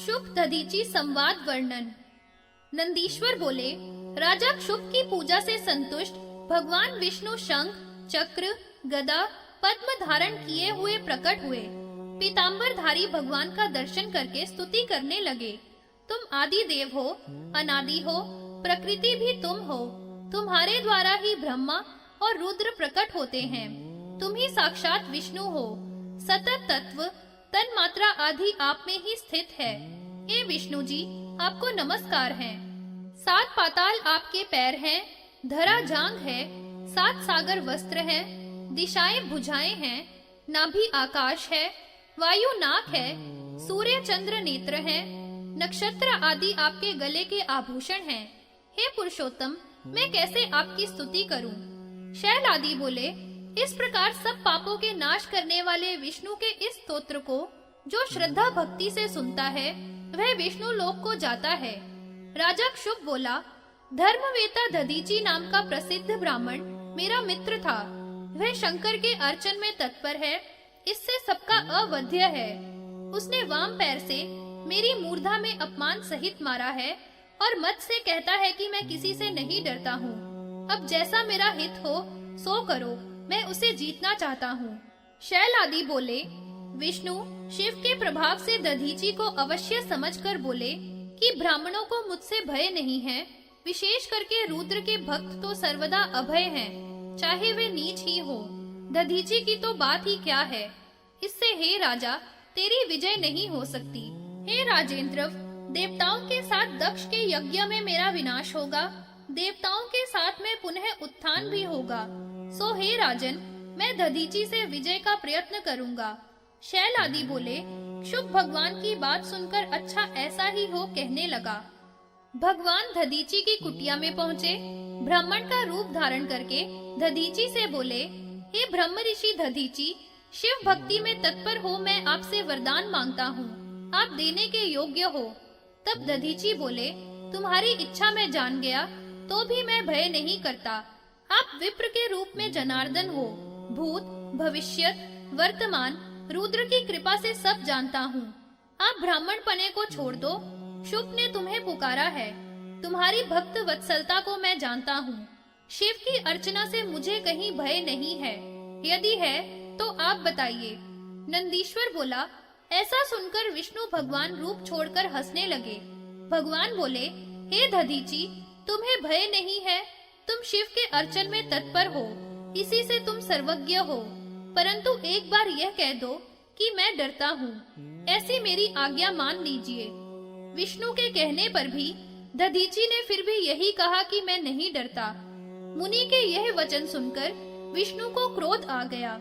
शुभ दधीची संवाद वर्णन। नंदीश्वर बोले, राजा क्षुभ की पूजा से संतुष्ट भगवान विष्णु शंख, चक्र, गदा, पद्म धारण किए हुए प्रकट हुए। पीतांबरधारी भगवान का दर्शन करके स्तुति करने लगे। तुम आदि देव हो, अनादि हो, प्रकृति भी तुम हो। तुम्हारे द्वारा ही ब्रह्मा और रुद्र प्रकट होते हैं। तुम ही साक्षात विष्णु हो। सतत तत्व तन मात्रा आदि आप में ही स्थित है। हे विष्णु जी, आपको नमस्कार है। 7 पाताल आपके पैर हैं, धरा जांघ है, 7 सागर वस्त्र है, दिशाएं भुजाएं हैं, नाभि आकाश है, वायु नाक है, सूर्य चंद्र नेत्र है, नक्षत्र आदि आपके गले के आभूषण हैं। हे पुरुषोत्तम, मैं कैसे आपकी स्तुति करूं? शैल आदि बोले, इस प्रकार सब पापों के नाश करने वाले विष्णु के इस स्तोत्र को जो श्रद्धा भक्ति से सुनता है वह विष्णु लोक को जाता है। राजा क्षुभ बोला, धर्मवेता दधीची नाम का प्रसिद्ध ब्राह्मण मेरा मित्र था। वह शंकर के अर्चन में तत्पर है, इससे सबका अवध्य है। उसने वाम पैर से मेरी मूर्धा में अपमान सहित मारा है और मत से कहता है कि मैं किसी से नहीं डरता हूँ। अब जैसा मेरा हित हो सो करो, मैं उसे जीतना चाहता हूँ। शैल आदि बोले, विष्णु शिव के प्रभाव से दधीची को अवश्य समझकर बोले कि ब्राह्मणों को मुझसे भय नहीं है। विशेष करके रुद्र के भक्त तो सर्वदा अभय हैं, चाहे वे नीच ही हो। दधीची की तो बात ही क्या है। इससे हे राजा, तेरी विजय नहीं हो सकती। हे राजेंद्र, देवताओं के साथ दक्ष के यज्ञ में मेरा विनाश होगा, देवताओं के साथ में पुनः उत्थान भी होगा। सो हे राजन, मैं दधीची से विजय का प्रयत्न करूंगा। शैल आदि बोले, शुभ भगवान की बात सुनकर अच्छा ऐसा ही हो कहने लगा। भगवान दधीची की कुटिया में पहुँचे। ब्राह्मण का रूप धारण करके दधीची से बोले, हे ब्रह्म ऋषि दधीची, शिव भक्ति में तत्पर हो मैं आपसे वरदान मांगता हूँ, आप देने के योग्य हो। तब दधीची बोले, तुम्हारी इच्छा मैं जान गया, तो भी मैं भय नहीं करता। आप विप्र के रूप में जनार्दन हो। भूत, भविष्यत, वर्तमान, रुद्र की कृपा से सब जानता हूँ। आप ब्राह्मण पने को छोड़ दो। शुभ ने तुम्हें पुकारा है। तुम्हारी भक्त वत्सलता को मैं जानता हूँ। शिव की अर्चना से मुझे कहीं भय नहीं है। यदि है तो आप बताइए। नंदीश्वर बोला, ऐसा सुनकर विष्णु भगवान रूप छोड़कर हंसने लगे। भगवान बोले, हे दधीची, तुम्हें भय नहीं है। तुम शिव के अर्चन में तत्पर हो, इसी से तुम सर्वज्ञ हो। परंतु एक बार यह कह दो कि मैं डरता हूँ, ऐसी मेरी आज्ञा मान लीजिए। विष्णु के कहने पर भी दधीची ने फिर भी यही कहा कि मैं नहीं डरता। मुनि के यह वचन सुनकर विष्णु को क्रोध आ गया।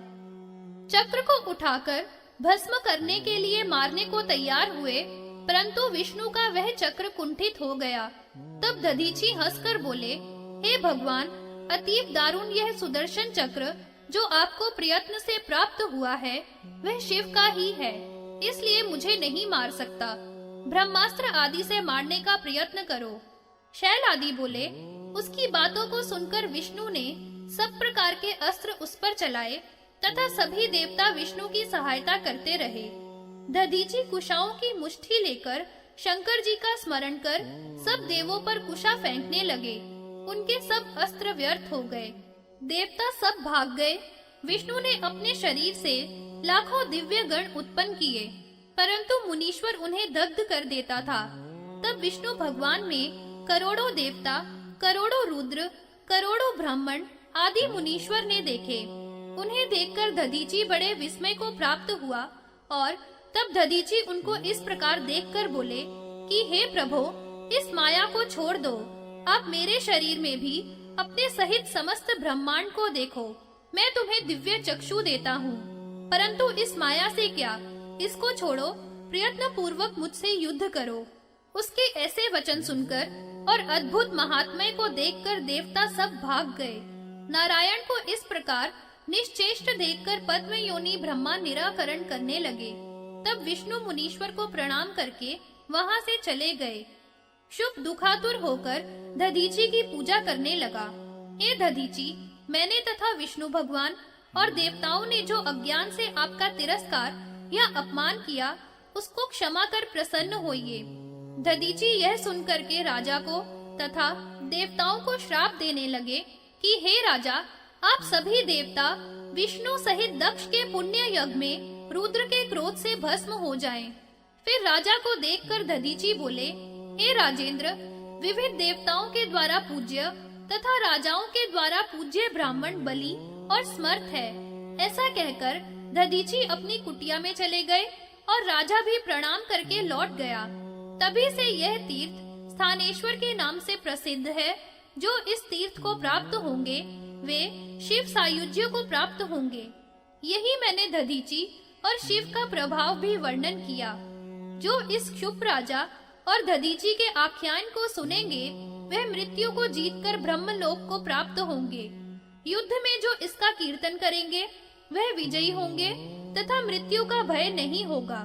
चक्र को उठाकर भस्म करने के लिए मारने को तैयार हुए, परंतु विष्णु का वह चक्र कुंठित हो गया। तब दधीची हंसकर बोले, हे भगवान, अतीव दारुण यह सुदर्शन चक्र जो आपको प्रयत्न से प्राप्त हुआ है वह शिव का ही है, इसलिए मुझे नहीं मार सकता। ब्रह्मास्त्र आदि से मारने का प्रयत्न करो। शैल आदि बोले, उसकी बातों को सुनकर विष्णु ने सब प्रकार के अस्त्र उस पर चलाए तथा सभी देवता विष्णु की सहायता करते रहे। दधीची कुशाओं की मुट्ठी लेकर शंकर जी का स्मरण कर सब देवों पर कुशा फेंकने लगे। उनके सब अस्त्र व्यर्थ हो गए। देवता सब भाग गए। विष्णु ने अपने शरीर से लाखों दिव्य गण उत्पन्न किए, परंतु मुनीश्वर उन्हें दग्ध कर देता था। तब विष्णु भगवान में करोड़ों देवता, करोड़ों रुद्र, करोड़ों ब्राह्मण आदि मुनीश्वर ने देखे। उन्हें देखकर दधीची बड़े विस्मय को प्राप्त हुआ और तब दधीची उनको इस प्रकार देखकर बोले कि हे प्रभो, इस माया को छोड़ दो। आप मेरे शरीर में भी अपने सहित समस्त ब्रह्मांड को देखो। मैं तुम्हें दिव्य चक्षु देता हूँ, परंतु इस माया से क्या, इसको छोड़ो, प्रयत्न पूर्वक मुझसे युद्ध करो। उसके ऐसे वचन सुनकर और अद्भुत महात्म्य को देखकर देवता सब भाग गए। नारायण को इस प्रकार निश्चेष्ट देखकर पद्म योनि ब्रह्मा निराकरण करने लगे। तब विष्णु मुनीश्वर को प्रणाम करके वहां से चले गए। शुभ दुखातुर होकर दधीची की पूजा करने लगा। हे दधीची, मैंने तथा विष्णु भगवान और देवताओं ने जो अज्ञान से आपका तिरस्कार या अपमान किया, उसको क्षमा कर प्रसन्न होइए। दधीची यह सुनकर के राजा को तथा देवताओं को श्राप देने लगे कि हे राजा, आप सभी देवता विष्णु सहित दक्ष के पुण्य यज्ञ में रुद्र के क्रोध से भस्म हो जाएं। फिर राजा को देखकर दधीची बोले, हे राजेंद्र, विविध देवताओं के द्वारा पूज्य तथा राजाओं के द्वारा पूज्य ब्राह्मण बलि और समर्थ है। ऐसा कहकर दधीची अपनी कुटिया में चले गए और राजा भी प्रणाम करके लौट गया। तभी से यह तीर्थ स्थानेश्वर के नाम से प्रसिद्ध है। जो इस तीर्थ को प्राप्त होंगे वे शिव सायुज्य को प्राप्त होंगे। यही मैंने दधीची और शिव का प्रभाव भी वर्णन किया। जो इस क्षुप राजा और दधीची के आख्यान को सुनेंगे वह मृत्यु को जीतकर ब्रह्मलोक को प्राप्त होंगे। युद्ध में जो इसका कीर्तन करेंगे वह विजयी होंगे तथा मृत्यु का भय नहीं होगा।